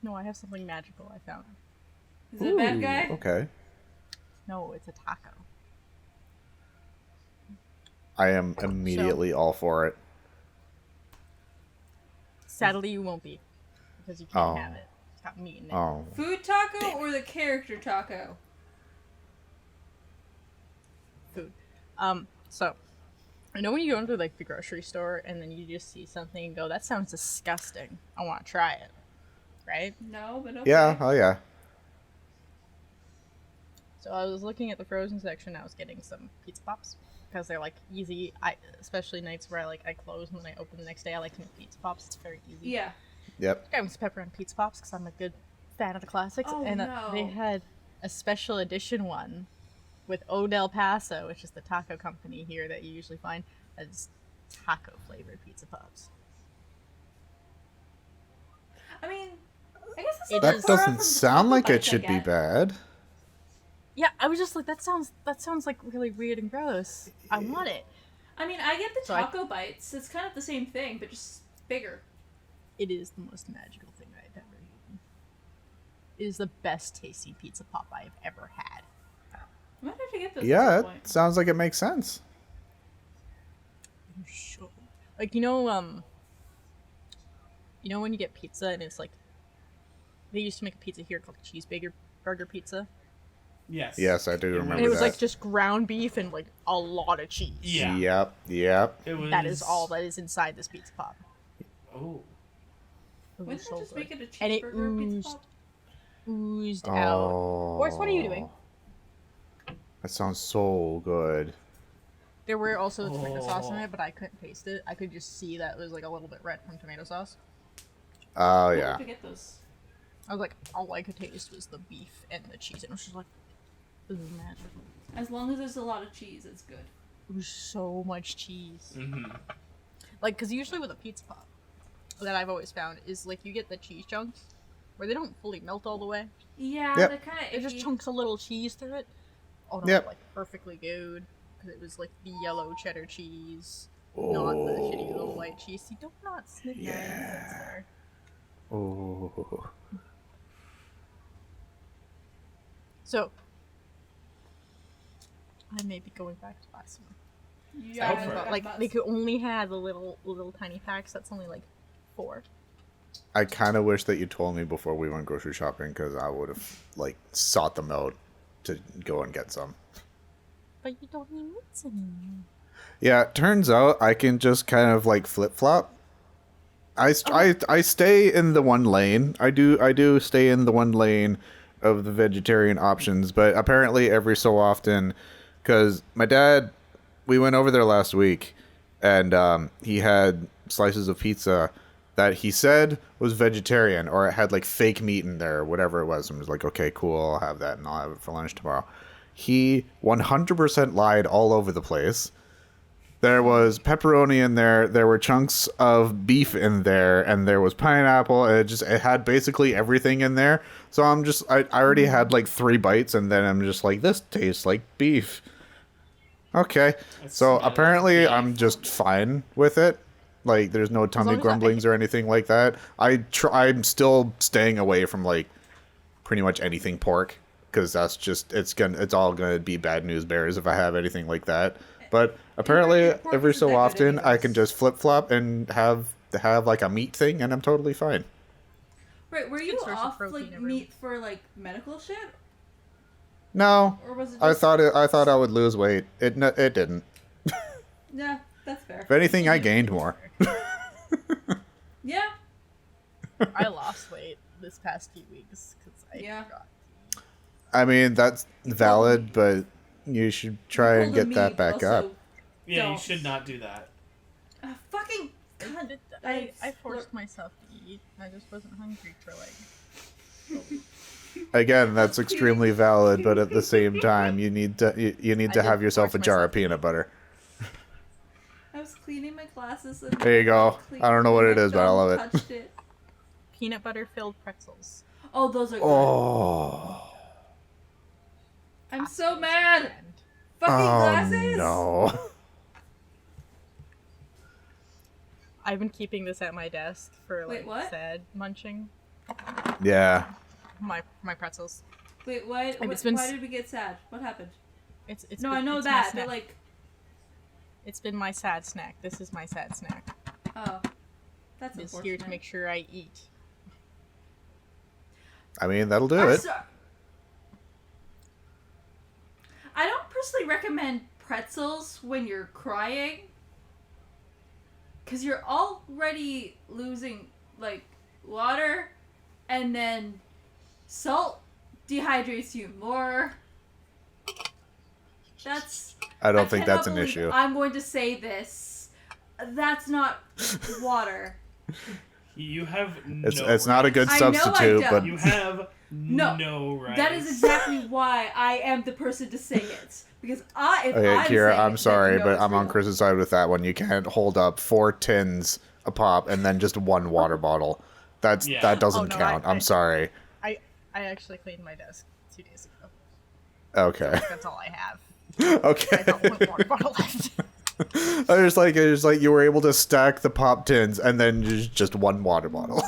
no, I have something magical I found. Is it a bad Ooh, guy? Okay. No, it's a taco. I am immediately all for it. Sadly, you won't be because you can't Oh. have it. It's got meat in it. Oh. Food taco or the character taco? Food. So I know when you go into like the grocery store and then you just see something and go, "That sounds disgusting. I want to try it." Right? No, but okay. Yeah, oh yeah. So I was looking at the frozen section. I was getting some pizza pops because they're like easy. Especially nights where I close and then I open the next day. I like to make pizza pops. It's very easy. Yeah. Yep. I got some pepperoni pizza pops because I'm a good fan of the classics. Oh, and no. they had a special edition one with Odell Paso, which is the taco company here that you usually find as taco flavored pizza pops. I mean, I guess that's It not That is- far doesn't from sound like taco it bites, I should be get. bad. Yeah, I was just like, that sounds like really weird and gross. I want it. I mean, I get the So I- taco bites. It's kind of the same thing, but just bigger. It is the most magical thing I've ever eaten. It is the best tasty pizza pop I've ever had. I might have to get those at Yeah, some it point. sounds like it makes sense. Sure. Like you know when you get pizza and it's like they used to make a pizza here called cheeseburger burger pizza. yes, Yes, I do And remember it was that. like just ground beef and like a lot of cheese. Yeah. Yep. It was. That is all that is inside this pizza pop. Oh, It Why was didn't so I just good. make it a And it cheeseburger pizza oozed- pop? Oozed out. Oh. Boris, what are you doing? That sounds so good. There were also tomato sauce in Oh. it, but I couldn't taste it. I could just see that it was like a little bit red from tomato sauce. Oh, I yeah. have to get those. I was like, all I could taste was the beef and the cheese, and it was just like, this is magical. As long as there's a lot of cheese, it's good. It was so much cheese. mm-hmm. Like, because usually with a pizza pop, that I've always found is like you get the cheese chunks where they don't fully melt all the way. Yeah, Yep. they're kind of They're just chunks of little cheese through it. Oh no, Yep. like perfectly good because it was like the yellow cheddar cheese, not the shitty little white cheese. See, don't not sniff my incense there. Oh. So, I may be going back to buy some. Go for it. Like they could only have the little tiny packs. That's only like 4. I kind of wish that you told me before we went grocery shopping because I would have like sought them out to go and get some. But you don't need mints anymore. Yeah, it turns out I can just kind of like flip flop. I stay in the one lane. I do stay in the one lane of the vegetarian options, but apparently every so often, because my dad, we went over there last week, and he had slices of pizza that he said was vegetarian, or it had like fake meat in there, or whatever it was. And I was like, okay, cool, I'll have that, and I'll have it for lunch tomorrow. He 100% lied all over the place. There was pepperoni in there, there were chunks of beef in there, and there was pineapple, and it had basically everything in there. So I already had like 3 bites, and then I'm just like, this tastes like beef. Okay. So smell apparently beef. I'm just fine with it. Like, there's no tummy long as grumblings or anything like that. I'm still staying away from like pretty much anything pork, because that's just it's all gonna be bad news bears if I have anything like that. But apparently, pork every isn't that so good often, I anyways. can just flip flop and have like a meat thing, and I'm totally fine. Right, were you Good source of off protein like every meat for like medical shit, No, or was it? Just... I thought I would lose weight. It didn't. Yeah, that's fair. If anything, I gained more. Yeah, I lost weight this past few weeks because I Yeah. forgot. I mean, that's valid, but you should try and Pull the get that meat, back also- up. Yeah, you Don't. should not do that. Fucking cunt. I forced myself to eat. I just wasn't hungry for like. Again, that's extremely valid, but at the same time, you need to you need I to did have yourself a force jar of myself. peanut butter. I was cleaning my glasses and There you go. I don't know what it is, but I love it. Touched it. Peanut butter filled pretzels. Oh, those are good. Oh, I'm so mad. And Fucking oh glasses. no. I've been keeping this at my desk for Wait, like what? sad munching. Yeah. My pretzels. Wait, why? And it's been Why s- did we get sad? What happened? It's No, been- I know it's my that, snack. but like, It's been my sad snack. This is my sad snack. oh, that's It's unfortunate. here to make sure I eat. I mean, that'll do I'm it. I don't personally recommend pretzels when you're crying, because you're already losing like water, and then salt dehydrates you more. I don't think cannot that's an believe issue. I'm going to say this. That's not water. You have It's not a good I know I substitute, don't. but You have No, no right. That is exactly why I am the person to say it. Because if okay, I'm Kira, saying I'm it, sorry, then you know but it's I'm on real. Chris's side with that one. You can't hold up 4 tins a pop and then just 1 water bottle. Yeah. That doesn't Oh, no, count. I- I'm sorry. I actually cleaned my desk 2 days ago. Okay. That's all I have. Okay. I got 1 water bottle left. I was like you were able to stack the pop tins and then just 1 water bottle.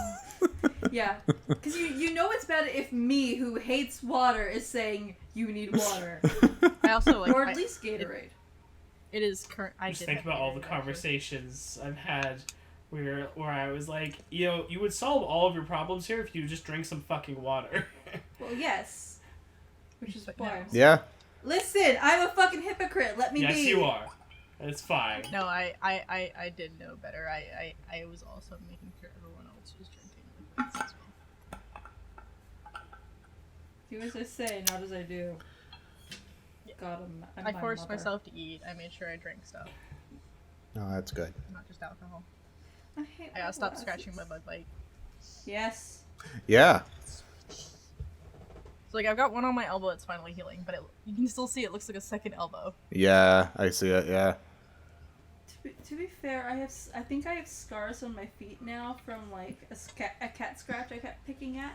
Yeah, because you know it's bad if me, who hates water, is saying you need water, I also like. or at I- least Gatorade. It is current. I Just did think have about all the Gatorade, actually. conversations I've had where I was like, you would solve all of your problems here if you just drink some fucking water. Well, yes, which is But why. no. I'm Yeah. Listen, I'm a fucking hypocrite. Let me Yes, be. you are. It's fine. No, I did know better. I was also making sure everyone else was drinking liquids as well. Do as I say, not as I do. God, I'm I my forced mother. myself to eat. I made sure I drank stuff, No, that's good. not just alcohol. I hate I my gotta stop glasses. scratching my bug bite. Yes. Yeah. So like I've got one on my elbow that's finally healing, but you can still see it looks like a second elbow. Yeah, I see it. Yeah. To be fair, I think I have scars on my feet now from like a cat scratch I kept picking at.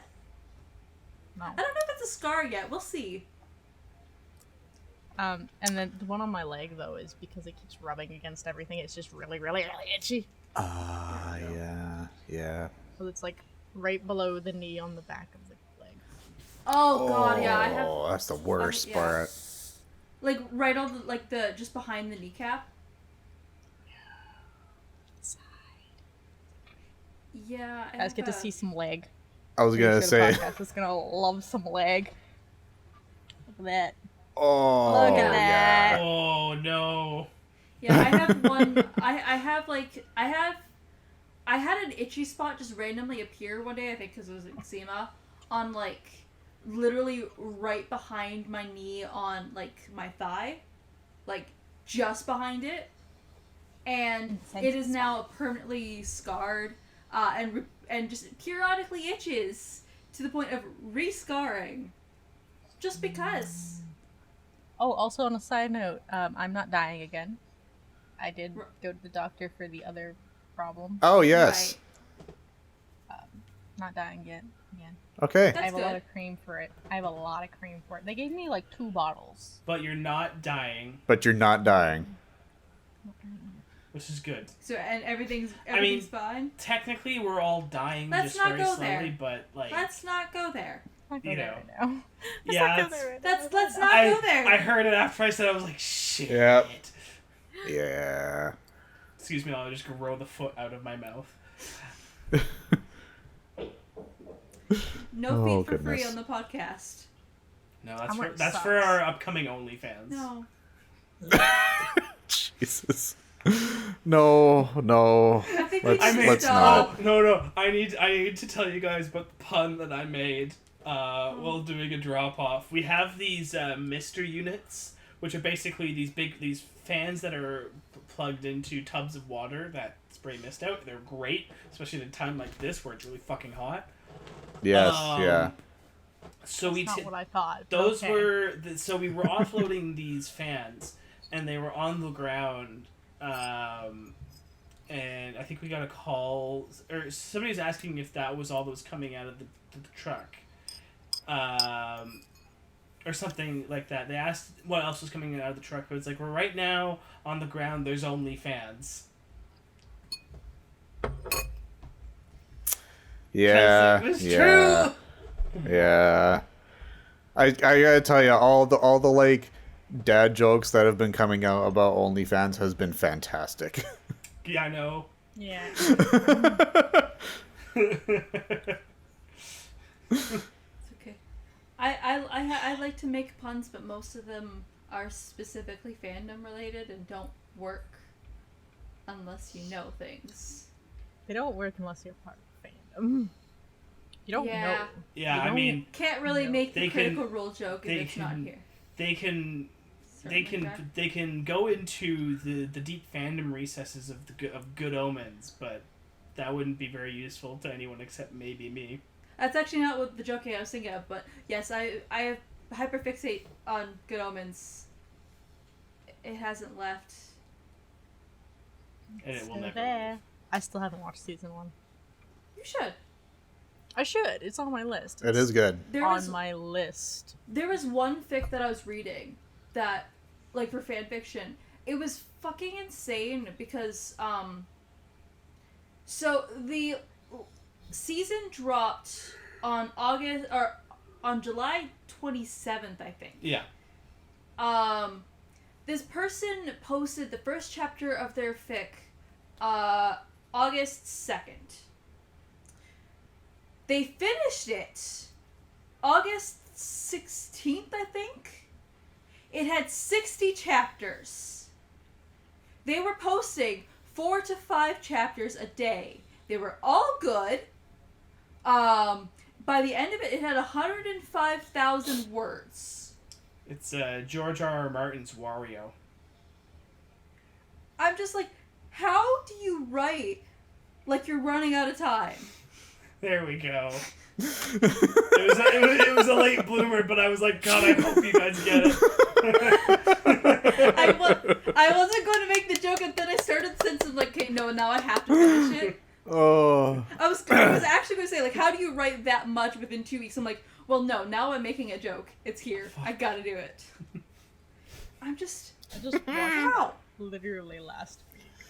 No. I don't know if it's a scar yet. We'll see. And then the one on my leg though is because it keeps rubbing against everything. It's just really, really, really itchy. Yeah. So it's like right below the knee on the back of the leg. Oh god, yeah, I have. Oh, that's the worst yeah. part. Like right on the just behind the kneecap. Yeah. I Guys, get to have a- see some leg. I was gonna say. Podcast is gonna love some leg. Look at that. Oh, Look at that. Oh no. Yeah, I have one. I had an itchy spot just randomly appear one day. I think because it was eczema on like literally right behind my knee on like my thigh, like just behind it, and it is now permanently scarred, and just periodically itches to the point of rescarring, just because. Oh, also on a side note, I'm not dying again. I did go to the doctor for the other problem. Oh yes. Not dying yet. Again. Okay. That's I have good. a lot of cream for it. They gave me like 2 bottles. But you're not dying, But you're not dying. which is good. So and everything's mean- fine. Technically, we're all dying Let's just not very go slowly, there. but like, Let's not go there. Let's not go You there know. right now. yeah, Let's not go there right now. Let's not go there. I heard it after I said it, I was like, shit. Yep. Yeah. Excuse me, I'll just grow the foot out of my mouth. No Oh, feet for free goodness. on the podcast. No, How that's for much that's sucks? for our upcoming OnlyFans. No. Jesus. No. I think Let's- we I should made let's stop. not. No. I need to tell you guys about the pun that I made while doing a drop off. We have these Mister units, which are basically these fans that are plugged into tubs of water that spray mist out. They're great, especially at a time like this where it's really fucking hot. Yes. Um, Yeah. That's So we not what I thought. but those okay. were so we were offloading these fans, and they were on the ground. And I think we got a call, or somebody was asking if that was all that was coming out of the truck, or something like that. They asked what else was coming out of the truck, but it's like, well, right now on the ground there's only fans. Yeah. 'Cause it was Yeah. true. Yeah. I gotta tell you, all the like dad jokes that have been coming out about OnlyFans has been fantastic. Yeah, I know. Yeah. It's okay. I like to make puns, but most of them are specifically fandom related and don't work unless you know things. They don't work unless you're part of fandom. You don't Yeah. know. Yeah, You I don't- mean, Can't really make the They can- critical role joke if they it's not can- here. they can they can go into the deep fandom recesses of of Good Omens, but that wouldn't be very useful to anyone except maybe me. That's actually not what the joke I was thinking of, but yes, I have hyperfixate on Good Omens. It hasn't left. And it will Still never there. leave. I still haven't watched season 1. You should. I should. It's on my list. It is good. There on was my list. there was one fic that I was reading that, like for fan fiction, it was fucking insane because so the season dropped on July 27th, I think. Yeah. This person posted the first chapter of their fic August 2nd. They finished it August 16th, I think. It had 60 chapters. They were posting 4 to 5 chapters a day. They were all good. By the end of it, it had 105,000 words. It's George R.R. Martin's Wario. I'm just like, how do you write like you're running out of time? There we go. It was a late bloomer, but I was like, God, I hope you guys get it. I wasn't going to make the joke, and then I started sensing like, okay, no, now I have to finish it. Oh. I was actually going to say, like, how do you write that much within 2 weeks? I'm like, well, no, now I'm making a joke. It's here. I gotta do it. I just watched wow. literally last week.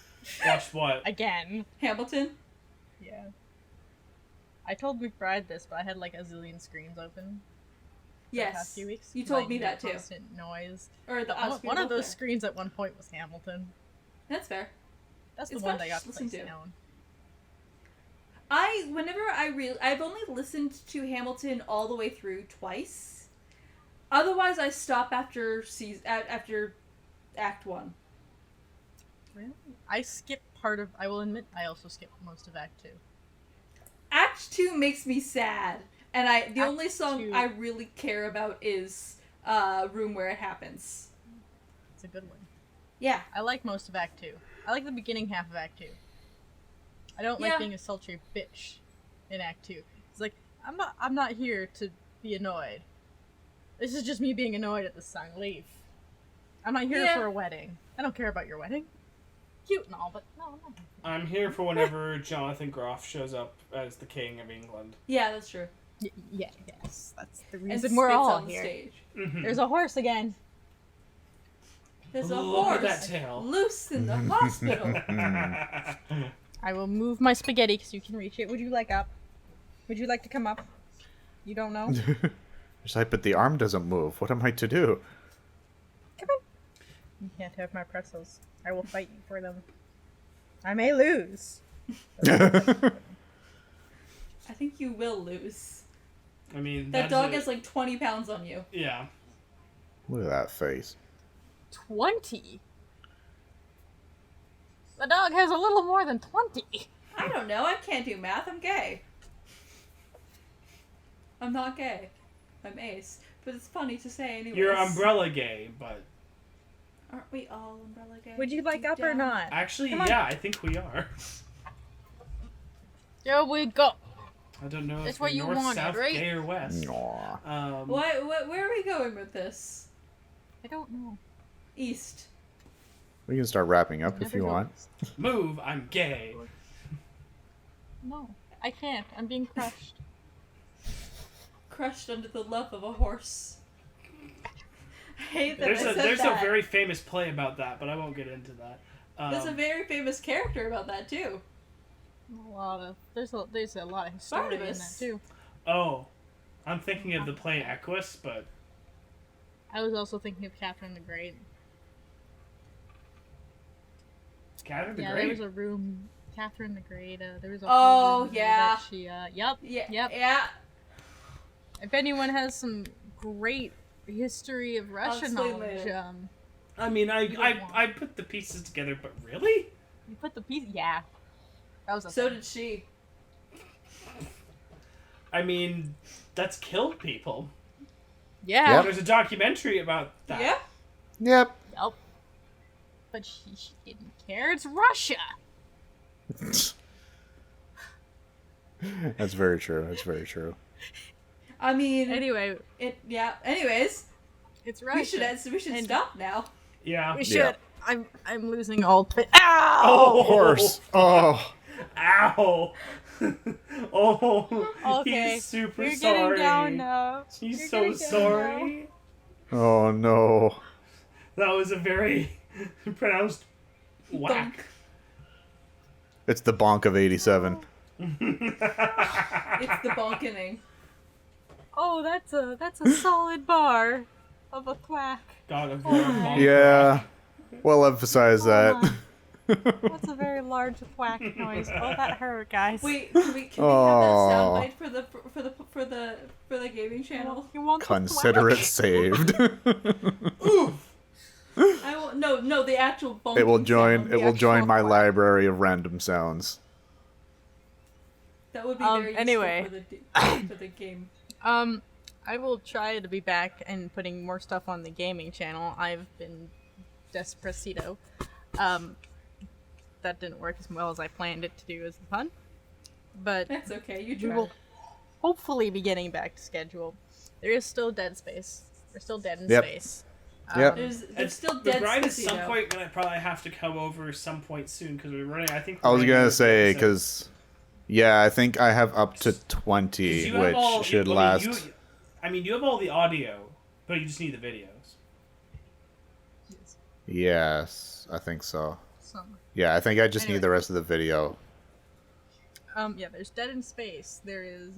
Watch what? Again. Hamilton? Yeah. I told McBride this, but I had like a zillion screens open the past Yes. few weeks. You told Like, me the that too. constant noise. Or the One of those screens at one point was Hamilton. That's fair. That's the It's one fun that got to listen placed to. down. I've only listened to Hamilton all the way through twice. Otherwise, I stop after after Act 1. Really? I skipped part of. I will admit, I also skipped most of Act 2. Act 2 makes me sad, and the Act only song 2 I really care about is Room Where It Happens. It's a good one. Yeah. I like most of Act 2. I like the beginning half of Act 2. I don't Yeah. like being a sultry bitch in Act 2. It's like, I'm not here to be annoyed. This is just me being annoyed at this song. Leave. I'm not here Yeah. for a wedding. I don't care about your wedding. Cute and all, but no, I'm not. I'm here for whenever Jonathan Groff shows up as the King of England. Yeah, that's true. Yes, that's the And reason we're spits all on the here. stage. Mhm. There's a horse again. There's a Look at horse that tail. loose in the hospital. I will move my spaghetti because you can reach it. Would you like up? Would you like to come up? You don't know? Just like, but the arm doesn't move. What am I to do? Come on. You can't have my pretzels. I will fight you for them. I may lose. I think you will lose. I mean, That that's dog a- has like 20 pounds on you. Yeah. Look at that face. 20? The dog has a little more than 20. I don't know. I can't do math. I'm gay. I'm not gay. I'm ace. But it's funny to say anyways. You're umbrella gay, but Aren't we all umbrella gay? Would you like Deep up or down? not? actually, Come on. yeah, I think we are. There we go. I don't know That's if what we're you north, wanted, south, right? gay, or west. Aw. Where are we going with this? I don't know. East. We can start wrapping up if Never you go want. east. Move, I'm gay. No, I can't. I'm being crushed. Crushed under the love of a horse. I hate that I said There's that. a very famous play about that, but I won't get into that. There's a very famous character about that too. There's a lot of history in that Barnabas. too. Oh, I'm thinking of the play Equus, but I was also thinking of Catherine the Great. Catherine the Yeah, Great. there was a room. Catherine the Great. There was a. Oh, room yeah. That she. Yep. Yeah. Yep. Yeah. If anyone has some great history of Russian explain knowledge, later. I mean, don't want- I put the pieces together, but really? you put the piece. Yeah. That was a. So thing. did she. I mean, that's killed people. Yeah. Yep. There's a documentary about that. Yeah. Yep. Yep. But she didn't care. It's Russia. That's very true. That's very true. I mean, Anyway, yeah. Anyways, it's Russia. we should And- stop now. Yeah. We should. Yeah. I'm losing all. Ow! Oh, Horse. Oh. Ow! Oh, Okay. he's super You're sorry. getting down now. He's You're so getting down sorry. Oh no. That was a very pronounced whack. It's the bonk of 87. It's the bonkening. Oh, that's a solid bar of a quack. God of Oh War. my. Yeah. We'll emphasize that. Hold That's a very large quack noise. Oh, that hurt, guys. Wait, can we have that Aw. soundbite for the gaming channel? You want the Consider quack? it saved. I will no the actual bonking It will join. sound. It will join actual my quack. library of random sounds. That would be very anyway. useful for the game. I will try to be back and putting more stuff on the gaming channel. I've been Despacito. That didn't work as well as I planned it to do as fun. But That's okay. You we tried. will hopefully be getting back to schedule. There is still Dead Space. We're still dead in Yep. space. Yep. There's still The dead grind at Spissy, some though. point gonna probably have to come over some point soon because we're running. I think I we're was running gonna over say episode. because, yeah, I think I have up to 'Cause 20, you have which all- should I mean, last. you have all the audio, but you just need the videos. Yes, I think so. Some. Yeah, I think I just Anyway. need the rest of the video. Yeah, there's Dead in Space. There is,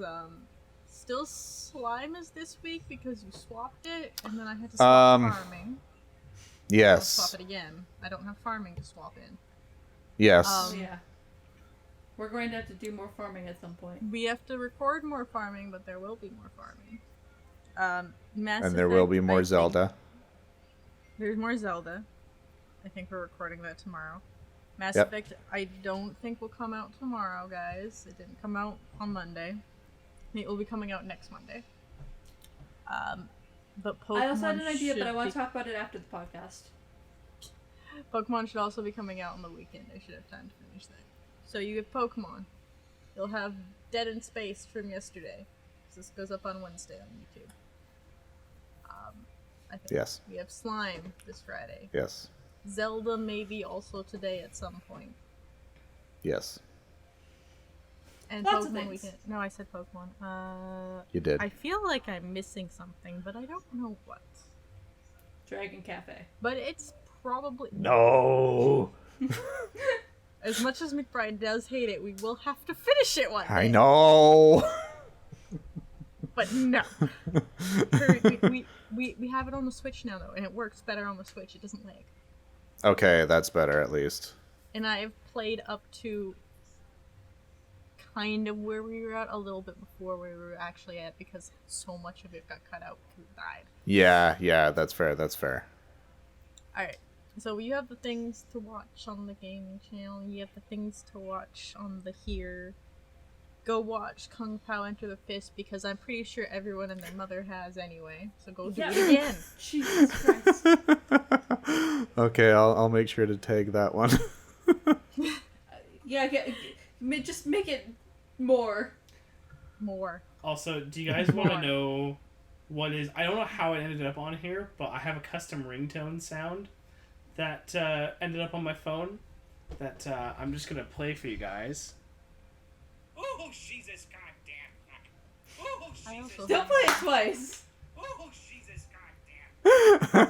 still Slime is this week because you swapped it, and then I had to swap farming. I'll Yes, swap it again. I don't have farming to swap in. yes. Yeah. We're going to have to do more farming at some point. We have to record more farming, but there will be more farming. Mass And there will Effect, be I more think- Zelda. There's more Zelda. I think we're recording that tomorrow. Mass Yep. Effect, I don't think will come out tomorrow, guys. It didn't come out on Monday. It will be coming out next Monday. But Pokemon I also had an idea, but I want should to talk about it after the podcast. Pokemon should also be coming out on the weekend. I should have time to finish that. So you have Pokemon. You'll have Dead in Space from yesterday. 'Cause this goes up on Wednesday on YouTube. I think. Yes, We have Slime this Friday. yes, Zelda maybe also today at some point. yes. And Lots of Pokemon things. weekend. No, I said Pokemon. You did. I feel like I'm missing something, but I don't know what. Dragon Cafe. But it's probably No. as much as McBride does hate it, we will have to finish it one day. I know. But no. we have it on the Switch now though, and it works better on the Switch. It doesn't lag. Okay, that's better at least. And I've played up to kind of where we were at, a little bit before where we were actually at, because so much of it got cut out because it died. Yeah, that's fair. That's fair. Alright, so you have the things to watch on the gaming channel, you have the things to watch on the here. Go watch Kung Pao Enter the Fist, because I'm pretty sure everyone and their mother has anyway, so go do Yeah. it again. Jesus Christ. Okay, I'll make sure to tag that one. Yeah, just make it more. More. Also, do you guys want to More. know what is? I don't know how it ended up on here, but I have a custom ringtone sound that ended up on my phone that I'm just gonna play for you guys. Oh Jesus, goddamn! Oh I Jesus! also Don't play it twice. Oh Jesus, goddamn!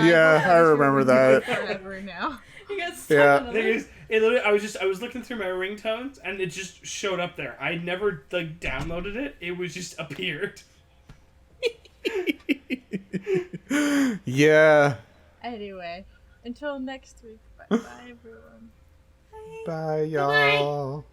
Yeah, I remember that. Forever now. You got stuck Yeah. on The a thing loop. is, it literally, I was looking through my ringtones and it just showed up there. I never like downloaded it. It was just appeared. Yeah. Anyway, until next week, bye bye everyone. Bye, y'all.